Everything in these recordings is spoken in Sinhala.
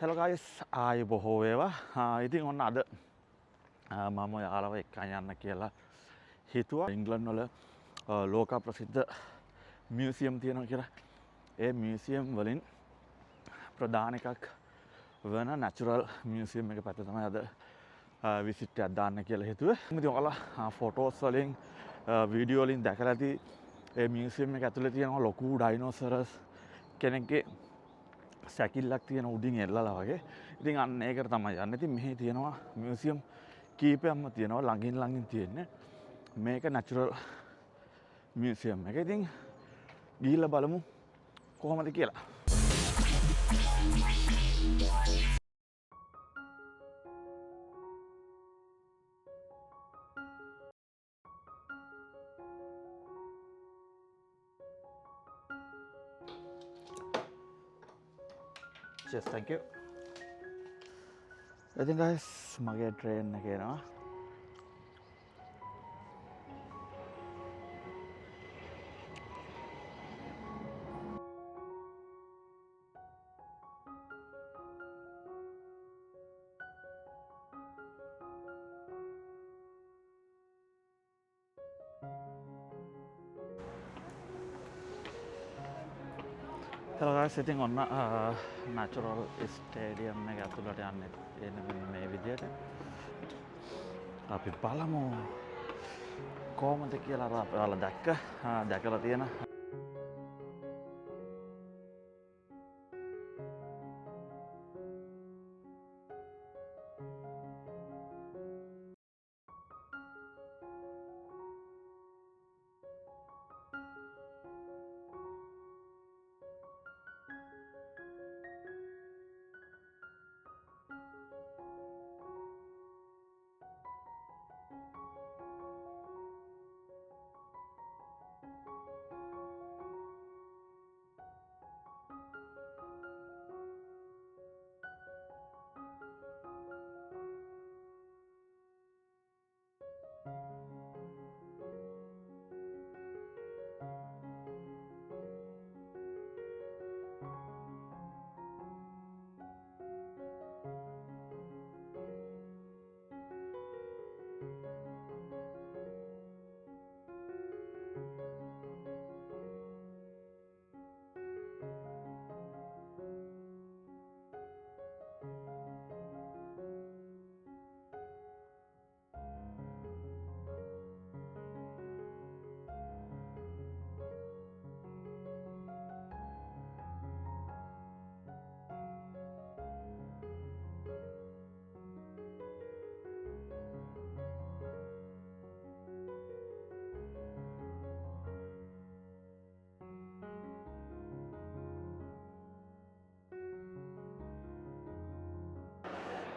Hello guys, ආයි බොහෝ වේවා. ඉතින් ඔන්න අද මම යාළුවව එක්කන් යන්න කියලා හිතුවා. ඉංග්ලන්ඩ් වල ලෝක ප්‍රසිද්ධ මියුසියම් තියෙනවා කියලා. ඒ මියුසියම් වලින් ප්‍රධාන එකක් වෙන නැචරල් මියුසියම් එක පැත්තට තමයි අද විසිට් එකක් දාන්න කියලා හිතුවේ. ඉතින් ඔයාලා ෆොටෝස් වලින් වීඩියෝ වලින් දැකලා ඇති ඒ මියුසියම් එක ඇතුලේ තියෙනවා ලොකු ඩයිනෝසරස් කෙනෙක්ගේ සැකිල්ලක් තියෙන උඩින් එල්ලලා වගේ. ඉතින් අන්න ඒකට තමයි යන්නේ. ඉතින් මෙහි තියෙනවා මියුසියම් කීපයක්ම තියෙනවා ළඟින් තියෙන්නේ. මේක නැචරල් මියුසියම් එක. ඉතින් ගිහිල්ලා බලමු කොහොමද කියලා. Cheers, thank you. ඉතින් guys මගේ ට්‍රේන් එක එනවා. Hello guys, ඉතින් ඔන්න natural stadium එක ඇතුළට යන්නේ මේ විදියට. අපි බලමු කොහොමද කියලා ඔයාලා දැකලා තියෙන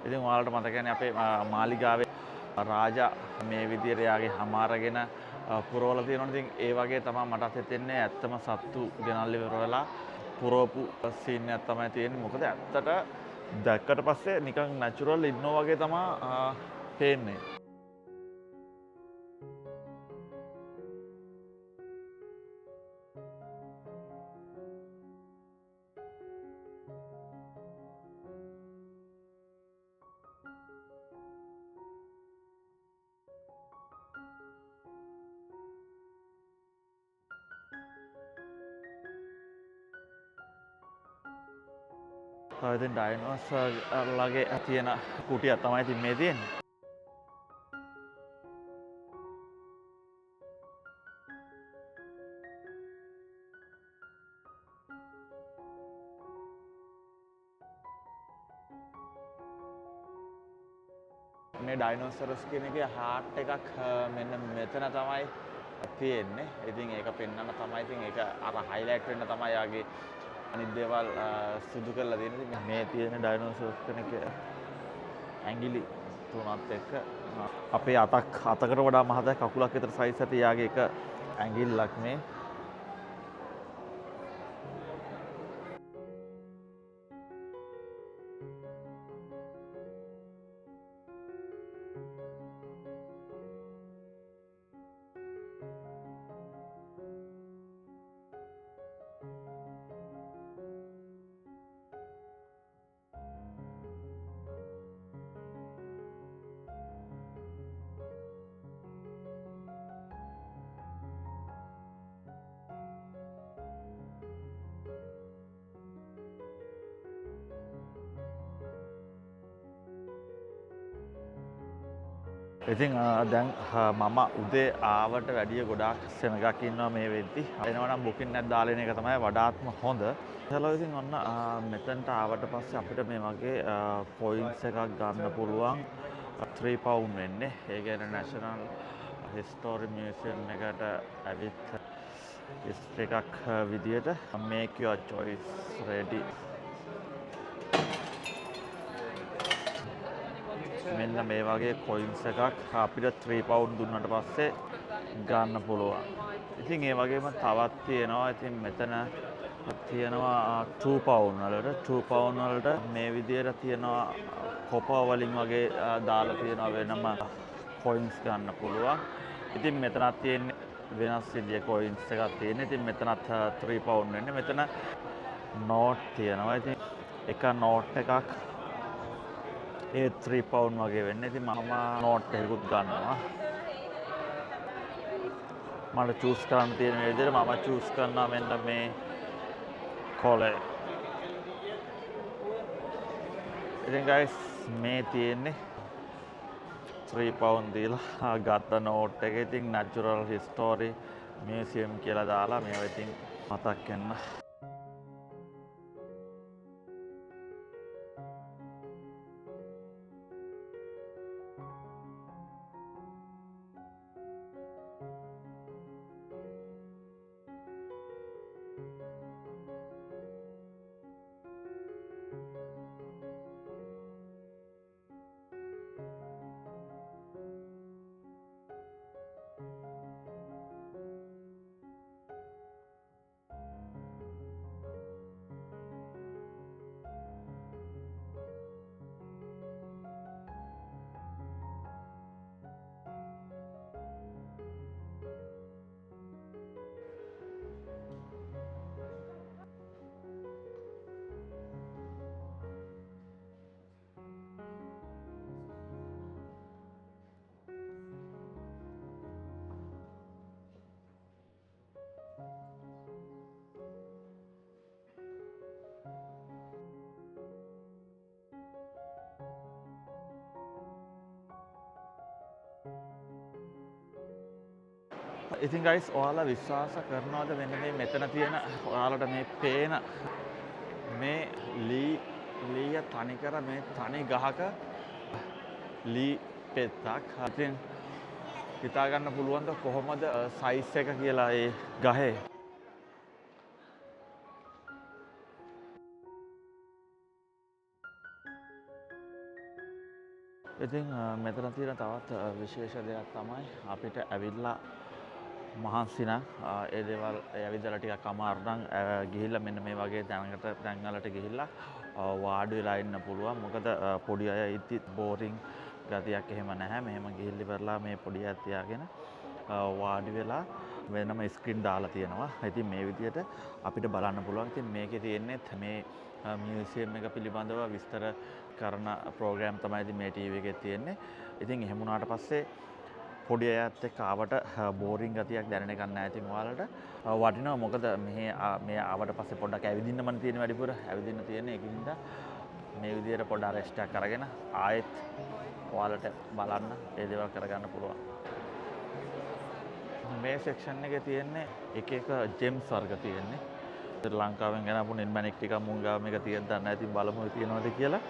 ඉතින් ඔයාලට මතකනේ අපේ මාලිගාවේ රාජා මේ විදියට යාගේ හම අරගෙන පුරවලා තියෙනවා. ඉතින් ඒ වගේ තමයි මටත් හිතෙන්නේ ඇත්තම සත්තු ගෙනල්ලා ඉවර වෙලා පුරවපු සීන් එකක් තමයි තියෙන්නේ. මොකද ඇත්තට දැක්කට පස්සේ නිකන් නැචරල් ඉන්නෝ වගේ තමයි පේන්නේ. ඉතින් ඩයිනෝසර්ලගේ තියෙන කුටියක් තමයි ඉතින් මේ තියෙන්නේ. මේ ඩයිනෝසරස් කියන එකේ හાર્ට් එකක් මෙන්න මෙතන තමයි තියෙන්නේ. ඉතින් ඒක පෙන්වන්න තමයි ඉතින් ඒක අර හයිලයිට් වෙන්න තමයි යාගේ අනිත් දේවල් සුදු කරලා තියෙන්නේ. මේ තියෙන ඩයිනෝසර්ස් කෙනෙක් ඇඟිලි තුනත් එක්ක අපේ අතකට වඩා මහත කකුලක් විතර සයිස් ඇති යාගේ එක ඇඟිල්ලක් මේ. ඉතින් දැන් මම උදේ ආවට වැඩිය ගොඩාක් සෙනගක් ඉන්නවා මේ වෙද්දි. එනවා නම් බුකින් එකක් දාලා එන එක තමයි වඩාත්ම හොඳ. hello ඉතින් ඔන්න මෙතනට ආවට පස්සේ අපිට මේ වගේ පොයින්ට්ස් එකක් ගන්න පුළුවන්. 3 pound වෙන්නේ. ඒ කියන්නේ National History Museum එකට ඇවිත් history එකක් විදියට make your choice ready. මෙන්න මේ වගේ කොයින්ස් එකක් අපිට 3 pound දුන්නට පස්සේ ගන්න පුළුවන්. ඉතින් ඒ වගේම තවත් තියෙනවා. ඉතින් මෙතන තියෙනවා 2 pound වලට 2 pound වලට මේ විදියට තියෙනවා කොපර් වලින් වගේ දාලා තියෙනවා වෙනම කොයින්ස් ගන්න පුළුවන්. ඉතින් මෙතනත් තියෙන්නේ වෙනස් විදිය කොයින්ස් එකක් තියෙන්නේ. ඉතින් මෙතනත් 3 pound වෙන්නේ. මෙතන නෝට් තියෙනවා. ඉතින් එක නෝට් එකක් ඒ 3 pound වගේ වෙන්නේ. ඉතින් මම නෝට් එකකුත් ගන්නවා. මට චූස් කරන්න තියෙන මේ විදිහට මම චූස් කරනවා මෙන්න මේ කොලේ. ඉතින් guys මේ තියෙන්නේ 3 pound දීලා ගත්ත නෝට් එක. ඉතින් Natural History Museum කියලා දාලා මේවා ඉතින් මතක් වෙන්න. ඉතින් guys ඔයාලා විශ්වාස කරනවද මෙන්න මේ මෙතන තියෙන ඔයාලට මේ පේන මේ ලීය තනි කර මේ තනි ගහක ලී පෙත්තක්. ඉතින් හිතා ගන්න පුළුවන්ද කොහොමද සයිස් එක කියලා ඒ ගහේ. ඉතින් මෙතන තියෙන තවත් විශේෂ දෙයක් තමයි අපිට ඇවිල්ලා මහන්සි නම් ඒ දේවල් ඇවිදලා ටිකක් අමාරු නම් ගිහිල්ලා මෙන්න මේ වගේ තැන්වලට ගිහිල්ලා වාඩි වෙලා ඉන්න පුළුවන්. මොකද පොඩි අය ඉති බෝරින් ගතියක් එහෙම නැහැ. මෙහෙම ගිහිල්ලා ඉවරලා මේ පොඩි අය තියාගෙන වාඩි වෙලා වෙනම ස්ක්‍රීන් දාලා තියෙනවා. ඉතින් මේ විදිහට අපිට බලන්න පුළුවන්. ඉතින් මේකේ තියෙන්නේ මේ මියුසියම් එක පිළිබඳව විස්තර කරන ප්‍රෝග්‍රෑම් තමයි ඉතින් මේ ටීවී එකේ තියෙන්නේ. ඉතින් එහෙම වුණාට පස්සේ පොඩි අයත් එක්ක ආවට බෝරින් ගතියක් දැනෙන එකක් නැහැ. ඉතින් ඔයාලට වටිනවා. මොකද මේ ආවට පස්සේ පොඩ්ඩක් ඇවිදින්නමනේ තියෙන වැඩිපුර. ඇවිදින්න තියෙන ඒකින්ද මේ විදිහට පොඩ්ඩක් රෙස්ට් එකක් අරගෙන ආයෙත් ඔයාලට බලන්න ඒ දේවල් කරගන්න පුළුවන්. මේ සෙක්ෂන් එකේ තියෙන්නේ එක එක ජෙම්ස් වර්ග තියෙන්නේ. ශ්‍රී ලංකාවෙන් ගෙනාපු නිර්මාණයක් ටිකක් මුං ගාව මේක තියෙන්න දන්නේ නැහැ. ඉතින් බලමු තියෙනවද කියලා.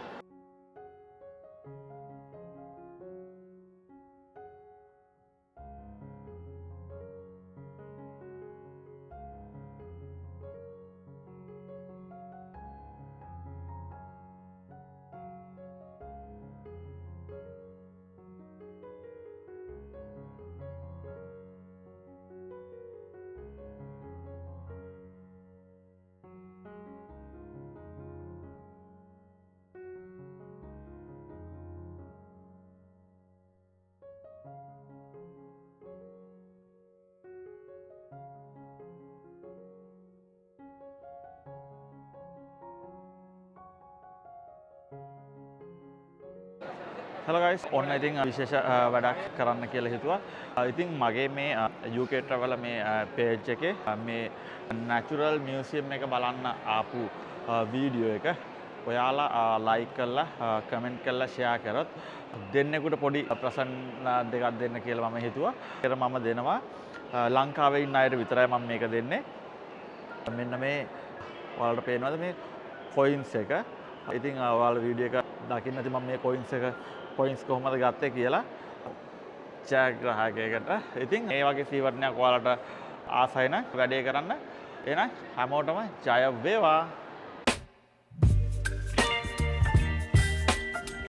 Hello guys, ඔන්න ඉතින් විශේෂ වැඩක් කරන්න කියලා හිතුවා. ඉතින් මගේ මේ UK Traveller මේ page එකේ මේ Natural Museum එක බලන්න ආපු වීඩියෝ එක ඔයාලා ලයික් කරලා කමෙන්ට් කරලා ෂෙයා කරොත් දෙන්නෙකුට පොඩි ප්‍රසන්න දෙකක් දෙන්න කියලා මම හිතුවා. ඒකට මම දෙනවා ලංකාවේ ඉන්න අයට විතරයි මම මේක දෙන්නේ. මෙන්න මේ ඔයාලට පේනවද මේ කොයින්ස් එක? ඉතින් ඔයාලා වීඩියෝ එක දකින්න ඇති මම මේ කොයින්ස් කොහොමද ගත්තේ කියලා ජයග්‍රාහකයෙකුට. ඉතින් මේ වගේ සීවරණයක් ඔයාලට ආසයි නම් වැඩේ කරන්න. එහෙනම් හැමෝටම ජය වේවා.